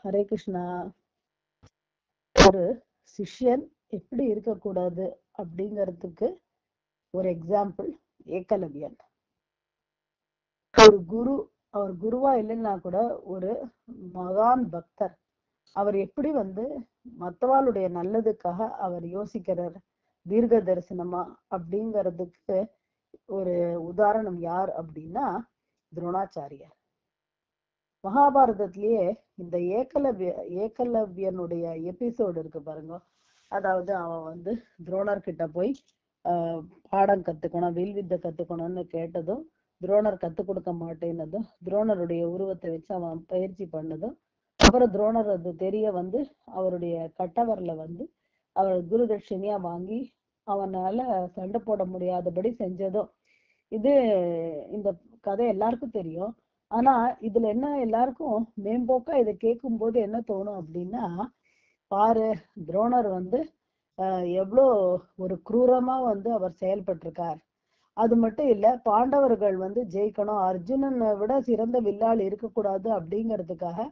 ஹரே கிருஷ்ணா. ஒரு சிஷ்யன் எப்படி இருக்கக்கூடாது அப்படிங்கிறதுக்கு ஒரு எக்ஸாம்பிள் ஏகலவ்யன். ஒரு குரு, அவர் குருவா இல்லைன்னா கூட ஒரு மகான் பக்தர், அவர் எப்படி மற்றவாளுடைய நல்லதுக்காக அவர் யோசிக்கிறார், தீர்க்க தரிசனமா அப்படிங்கிறதுக்கு ஒரு உதாரணம் யார் அப்படின்னா துரோணாச்சாரியர். மகாபாரதத்திலேயே இந்த ஏகலவ்யனுடைய எபிசோடு இருக்கு பாருங்க. அதாவது அவன் துரோணர் கிட்ட போய் பாடம் கத்துக்கணும், வில்வித்தை கத்துக்கணும்னு கேட்டதும் துரோணர் கத்துக் கொடுக்க மாட்டேன்னதும், துரோணருடைய உருவத்தை வச்சு அவன் பயிற்சி பண்ணதும், அப்புறம் துரோணர் அது தெரிய அவருடைய கட்டவரில் அவர் குரு தட்சிணியா வாங்கி அவனால சண்டை போட முடியாதபடி செஞ்சதும். இது இந்த கதை எல்லாருக்கும் தெரியும். ஆனா இதுல என்ன எல்லாருக்கும் மேம்போக்கா இதை கேட்கும் போது என்ன தோணும் அப்படின்னா, பாரு துரோணர் எவ்வளோ ஒரு குரூரமா அவர் செயல்பட்டிருக்கார். அது மட்டும் இல்ல, பாண்டவர்கள் ஜெயிக்கணும், அர்ஜுனனை விட சிறந்த வில்லாள் இருக்கக்கூடாது அப்படிங்கிறதுக்காக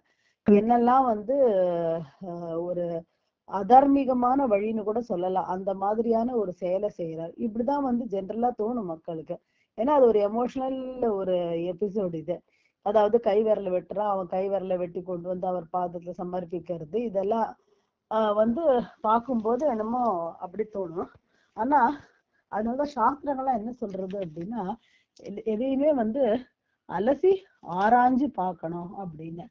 என்னெல்லாம் ஒரு அதர்மீகமான வழின்னு கூட சொல்லலாம், அந்த மாதிரியான ஒரு செயலை செய்யறார். இப்படிதான் ஜென்ரலா தோணும் மக்களுக்கு. ஏன்னா அது ஒரு எமோஷனல் ஒரு எபிசோடு இது. அதாவது கை விரல வெட்டுறான், அவன் கை விரல வெட்டி கொண்டு அவர் பாதத்துல சமர்ப்பிக்கிறது, இதெல்லாம் பார்க்கும்போது என்னமோ அப்படி தோணும். ஆனா அதனாலதான் சாஸ்திரங்கள்லாம் என்ன சொல்றது அப்படின்னா, எதையுமே அலசி ஆராய்ஞ்சு பார்க்கணும் அப்படின்னு.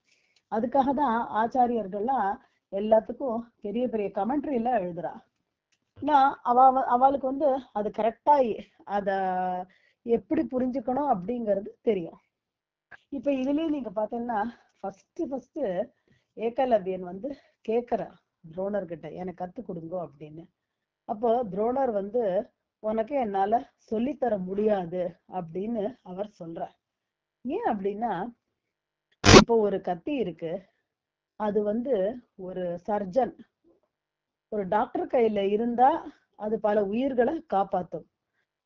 அதுக்காக தான் ஆச்சாரியர்கள்லாம் எல்லாத்துக்கும் பெரிய பெரிய கமெண்ட்ரி எல்லாம் எழுதுறா. ஏன்னா அவளுக்கு அது கரெக்டா அத எப்படி புரிஞ்சுக்கணும் அப்படிங்கிறது தெரியும். இப்ப இதுலயே நீங்க பாத்தீங்கன்னா ஃபர்ஸ்ட் ஏகலவ்யன் கேக்குறா துரோணர் கிட்ட, எனக்கு கத்து கொடுங்கோ அப்படின்னு. அப்போ துரோணர் உனக்கு என்னால சொல்லித்தர முடியாது அப்படின்னு அவர் சொல்றார். ஏன் அப்படின்னா, இப்போ ஒரு கத்தி இருக்கு, அது ஒரு சர்ஜன், ஒரு டாக்டர் கையில இருந்தா அது பல உயிர்களை காப்பாத்தும்.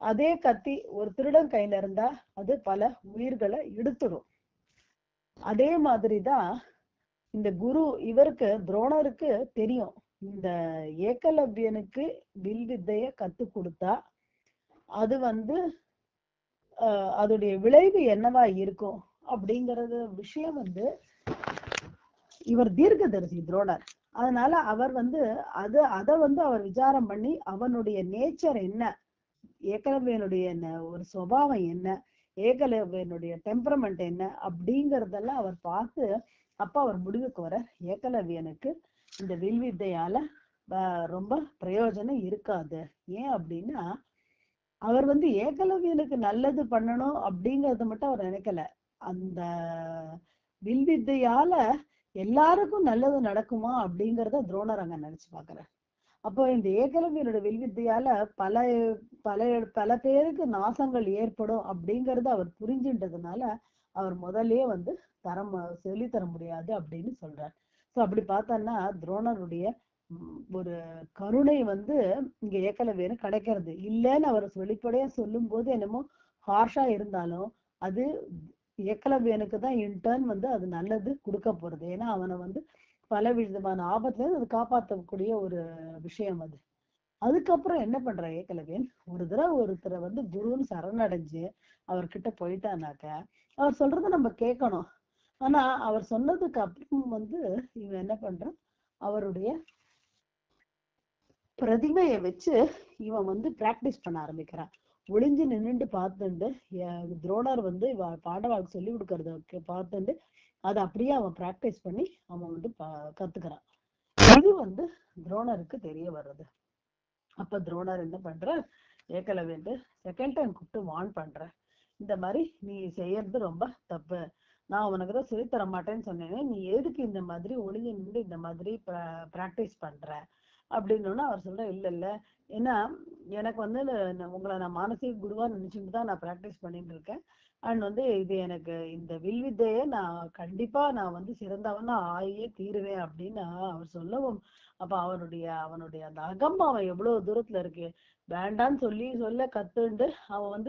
அதே கத்தி ஒரு திருடன் கையில இருந்தா அது பல உயிர்களை எடுத்துடும். அதே மாதிரிதான் இந்த குரு, இவருக்கு துரோணருக்கு தெரியும், இந்த ஏகலவ்யனுக்கு வில் வித்தைய கத்து கொடுத்தா அது அதோடைய விளைவு என்னவா இருக்கும் அப்படிங்கறது விஷயம் இவர் தீர்க்கதரிசி துரோணர். அதனால அவர் அத அவர் விசாரம் பண்ணி அவனுடைய நேச்சர் என்ன, ஏகலவ்யனுடைய ஒரு சுபாவம் என்ன, ஏகலவ்யனுடைய டெம்பரமெண்ட் என்ன அப்படிங்கறதெல்லாம் அவர் பார்த்து அப்ப அவர் முடிவுக்கு வர, ஏகலவ்யனுக்கு இந்த வில்வித்தையால ரொம்ப பிரயோஜனம் இருக்காது. ஏன் அப்படின்னா, அவர் ஏகலவ்யனுக்கு நல்லது பண்ணணும் அப்படிங்கறத மட்டும் அவர் நினைக்கல, அந்த வில்வித்தையால எல்லாருக்கும் நல்லது நடக்குமா அப்படிங்கறத துரோணர் அங்க நினைச்சு பாக்குறார். அப்போ இந்த ஏகலவ்யனோட வில்வித்தையால பல பல பல பேருக்கு நாசங்கள் ஏற்படும் அப்படிங்கறத அவர் புரிஞ்சுன்றதுனால அவர் முதல்லயே சொல்லி தர முடியாது அப்படின்னு சொல்றார். சோ அப்படி பார்த்தோம்னா துரோணருடைய ஒரு கருணை இங்க ஏகலவ்யனு கிடைக்கிறது இல்லைன்னு அவர் வெளிப்படையா சொல்லும் போது என்னமோ ஹார்ஷா இருந்தாலும், அது ஏகலவ்யனுக்கு தான் இன்டர்ன் அது நல்லது கொடுக்க போறது. ஏன்னா அவனை பல விதமான ஆபத்துல இருந்து அது காப்பாற்றக்கூடிய ஒரு விஷயம் அது. அதுக்கப்புறம் என்ன பண்ற ஏகலவ்யன், ஒரு தடவை ஒருத்தரை குருன்னு சரணடைஞ்சு அவர்கிட்ட போயிட்டானாக்க அவர் சொல்றத நம்ம கேட்கணும். ஆனா அவர் சொன்னதுக்கு அப்புறம் இவன் என்ன பண்றான், அவருடைய பிரதிமையை வச்சு இவன் பிராக்டிஸ் பண்ண ஆரம்பிக்கிறான். ஒளிஞ்சு நின்றுட்டு பார்த்துட்டு துரோணர் பாண்டவாளுக்கு சொல்லி கொடுக்கறத பார்த்துட்டு அதை அப்படியே அவன் பிராக்டிஸ் பண்ணி அவன் கத்துக்கிறான். இது துரோணருக்கு தெரிய வர்றது. அப்ப துரோணர் என்ன பண்ற, ஏகலவ்யன் செகண்ட் டைம் கூப்பிட்டு வார்ன் பண்ற, இந்த மாதிரி நீ செய்யறது ரொம்ப தப்பு, நான் உனக்குதான் சொல்லித்தர மாட்டேன்னு சொன்னேன், நீ எதுக்கு இந்த மாதிரி ஒளிஞ்சு நின்று இந்த மாதிரி பிராக்டிஸ் பண்ற அப்படின்னு. அவர் சொல்ற, இல்ல ஏன்னா எனக்கு உங்களை நான் மானசீக குருவா நினைச்சுட்டு தான் நான் பிராக்டிஸ் பண்ணிட்டு இருக்கேன். அண்ட் இது எனக்கு இந்த வில்வித்தையே நான் கண்டிப்பா நான் சிறந்தவனா ஆகியே தீருவேன் அப்படின்னு அவர் சொல்லவும், அப்ப அவனுடைய அந்த அகம்பாவம் எவ்வளவு தூரத்துல இருக்கு. வேண்டான்னு சொல்ல கத்துண்டு அவன்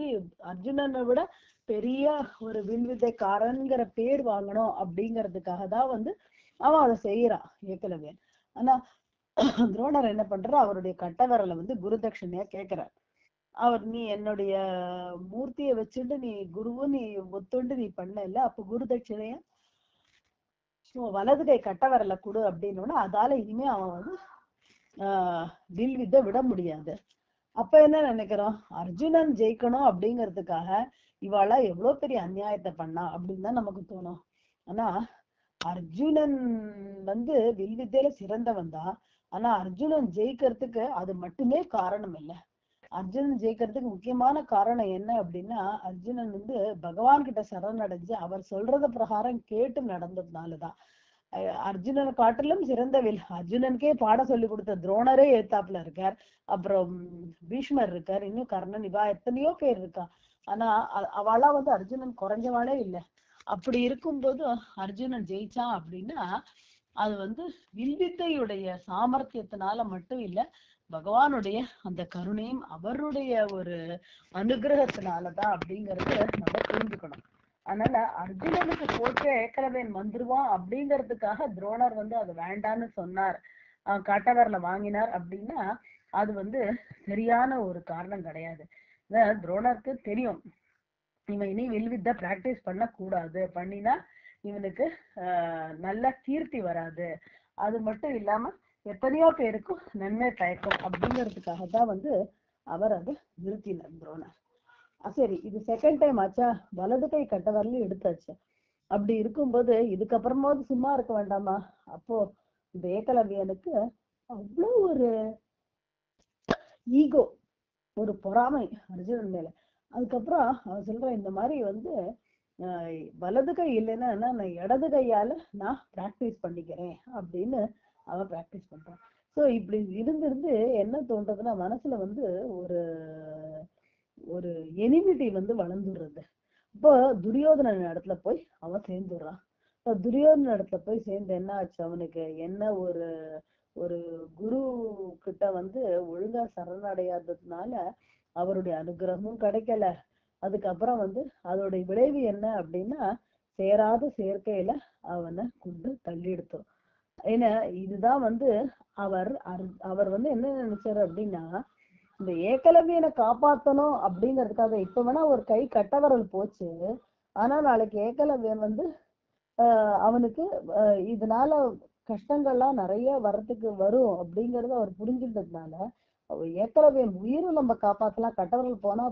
அர்ஜுனனை விட பெரிய ஒரு வில்வித்தைக்காரன்கிற பேர் வாங்கணும் அப்படிங்கிறதுக்காக தான் வந்து அவன் அதை செய்யறான் ஏகலவ்யன். ஆனா துரோணர் என்ன பண்ற, அவருடைய கட்ட விரலை வந்து குரு தட்சிணையா கேட்கிறார். அவர் நீ என்னுடைய மூர்த்தியை வச்சுட்டு நீ குருவும் நீ ஒத்துண்டு நீ பண்ண இல்ல, அப்ப குரு தட்சிணையா வலது கை கட்ட விரல கொடு அப்படின்னு. அதால இனிமே அவன் வந்து வில் வித்தை விட முடியாது. அப்ப என்ன நினைக்கிறோம், அர்ஜுனன் ஜெயிக்கணும் அப்படிங்கிறதுக்காக இவாளா எவ்வளவு பெரிய அநியாயத்தை பண்ணா அப்படின்னு தான் நமக்கு தோணும். ஆனா அர்ஜுனன் வந்து வில்வித்தையில சிறந்தவன் தான். ஆனா அர்ஜுனன் ஜெயிக்கிறதுக்கு அது மட்டுமே காரணம் இல்லை. அர்ஜுனன் ஜெயிக்கிறதுக்கு முக்கியமான காரணம் என்ன அப்படின்னா, அர்ஜுனன் வந்து பகவான் கிட்ட சரணடைஞ்சு அவர் சொல்றத பிரகாரம் கேட்டு நடந்ததுனாலதான். அர்ஜுனனை காட்டிலும் சிறந்த வில், அர்ஜுனனுக்கே பாடம் சொல்லி கொடுத்த துரோணரே ஏத்தாப்புல இருக்கார், அப்புறம் பீஷ்மர் இருக்கார், இன்னும் கர்ணன், இவா எத்தனையோ பேர் இருக்கா. ஆனா அவளா வந்து அர்ஜுனன் குறைஞ்சவாளே இல்லை. அப்படி இருக்கும்போது அர்ஜுனன் ஜெயிச்சான் அப்படின்னா அது வந்து வில்வித்தையுடைய சாமர்த்தியத்தினால மட்டும் இல்ல, பகவானுடைய அந்த கருணையும் அவருடைய ஒரு அனுகிரகத்தினாலதான் அப்படிங்கறது நம்ம புரிஞ்சுக்கணும். அதனால அர்ஜுனனுக்கு போட்டு ஏகலவ்யன் வந்துருவான் அப்படிங்கிறதுக்காக துரோணர் வந்து அது வேண்டான்னு சொன்னார், காட்டவர்ல வாங்கினார் அப்படின்னா அது வந்து சரியான ஒரு காரணம் கிடையாது. துரோணருக்கு தெரியும் இவன் இனி வில்வித்தை பிராக்டிஸ் பண்ண கூடாது, பண்ணினா இவனுக்கு நல்ல கீர்த்தி வராது, அது மட்டும் இல்லாம எத்தனையோ பேருக்கும் நன்மை பயக்கும் அப்படிங்கிறதுக்காக தான் வந்து அவர் அதை நிறுத்தினார் துரோணர். சரி, இது செகண்ட் டைம் ஆச்சா, வலது கை கட்டவரலையும் எடுத்தாச்சு. அப்படி இருக்கும்போது இதுக்கப்புறமாவது சும்மா இருக்க வேண்டாமா? அப்போ இந்த ஏகலவ்யனுக்கு அவ்வளவு ஒரு ஈகோ, ஒரு பொறாமை அர்ஜுனன் மேல. அதுக்கப்புறம் அவன் சொல்றான், இந்த மாதிரி வந்து வலது கை இல்லைன்னா நான் இடது கையால நான் பிராக்டிஸ் பண்ணிக்கிறேன் அப்படின்னு அவன் பிராக்டிஸ் பண்றான். ஸோ இப்படி இருந்து என்ன தோன்றதுன்னா மனசுல வந்து ஒரு ஒரு எனிமிட்டி வந்து வளர்ந்துடுறது. இப்போ துரியோதனன் இடத்துல போய் அவன் சேர்ந்துடுறான். துரியோதன இடத்துல போய் சேர்ந்து என்ன ஆச்சு, அவனுக்கு என்ன ஒரு ஒரு குரு கிட்ட வந்து ஒழுங்கா சரணடையாததுனால அவருடைய அனுகிரகமும் கிடைக்கல. அதுக்கப்புறம் வந்து அதோடைய விளைவு என்ன அப்படின்னா சேராத சேர்க்கையில அவனை கொண்டு தள்ளி எடுத்தோம். ஏன்னா இதுதான் வந்து அவர் வந்து என்ன நினைச்சாரு அப்படின்னா, இந்த ஏகலவ்யனை காப்பாத்தணும் அப்படிங்கிறதுக்காக இப்ப வேணா ஒரு கை கட்டவரல் போச்சு, ஆனா நாளைக்கு ஏகலவ்யன் வந்து அவனுக்கு இதனால கஷ்டங்கள்லாம் நிறைய வர்றதுக்கு வரும் அப்படிங்கறத அவர் புரிஞ்சுட்டதுனால ஏகலவ்யன் உயிரும் நம்ம காப்பாத்தலாம், கட்டவர்கள் போனா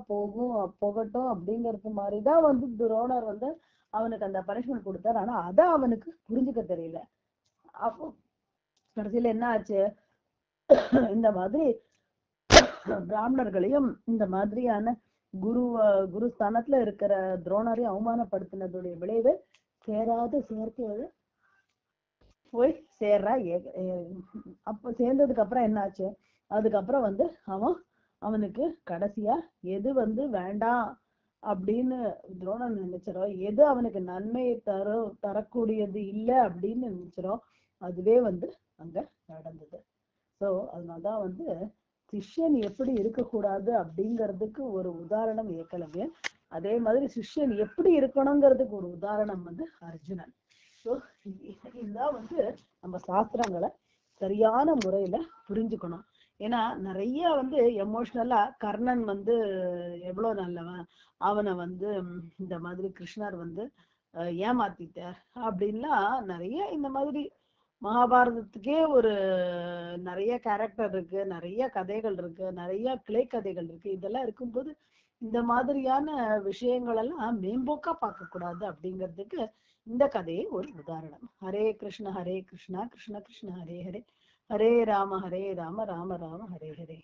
போகட்டும் அப்படிங்கிறது மாதிரிதான் வந்து துரோணர் வந்து அவனுக்கு அந்த பனிஷ்மெண்ட் கொடுத்தாரு. ஆனா அத அவனுக்கு புரிஞ்சுக்க தெரியல. அப்போ கடைசியில என்ன ஆச்சு, இந்த மாதிரி பிராமணர்களையும் இந்த மாதிரியான குரு ஸ்தானத்துல இருக்கிற துரோணரையும் அவமானப்படுத்தினதுடைய விளைவு சேராத சேர்க்கையோட போய் சேர்றா. அப்ப சேர்ந்ததுக்கு அப்புறம் என்ன ஆச்சு, அதுக்கப்புறம் வந்து அவனுக்கு கடைசியா எது வந்து வேண்டாம் அப்படின்னு துரோணன் நினைச்சிரோ, எது அவனுக்கு நன்மையை தரக்கூடியது இல்லை அப்படின்னு நினைச்சிரோ அதுவே வந்து அங்க நடந்தது. சோ அதனாலதான் வந்து சிஷ்யன் எப்படி இருக்கக்கூடாது அப்படிங்கிறதுக்கு ஒரு உதாரணம் ஏகலவ்யன், அதே மாதிரி சிஷ்யன் எப்படி இருக்கணுங்கிறதுக்கு ஒரு உதாரணம் வந்து அர்ஜுனன். ஸோ இதுதான் வந்து நம்ம சாஸ்திரங்களை சரியான முறையில புரிஞ்சுக்கணும். ஏன்னா நிறைய வந்து எமோஷனலா கர்ணன் வந்து எவ்வளவு நல்லவன், அவனை வந்து இந்த மாதிரி கிருஷ்ணர் வந்து ஏமாத்திட்டார் அப்படின்லாம் நிறைய இந்த மாதிரி மகாபாரதத்துக்கே ஒரு நிறைய கேரக்டர் இருக்கு, நிறைய கதைகள் இருக்கு, நிறைய கிளை கதைகள் இருக்கு. இதெல்லாம் இருக்கும்போது இந்த மாதிரியான விஷயங்கள் எல்லாம் மேம்போக்கா பார்க்க கூடாது அப்படிங்கிறதுக்கு இந்த கதையே ஒரு உதாரணம். ஹரே கிருஷ்ணா கிருஷ்ண கிருஷ்ண ஹரே ஹரே, ஹரே ராம ராம ராம ஹரே ஹரே.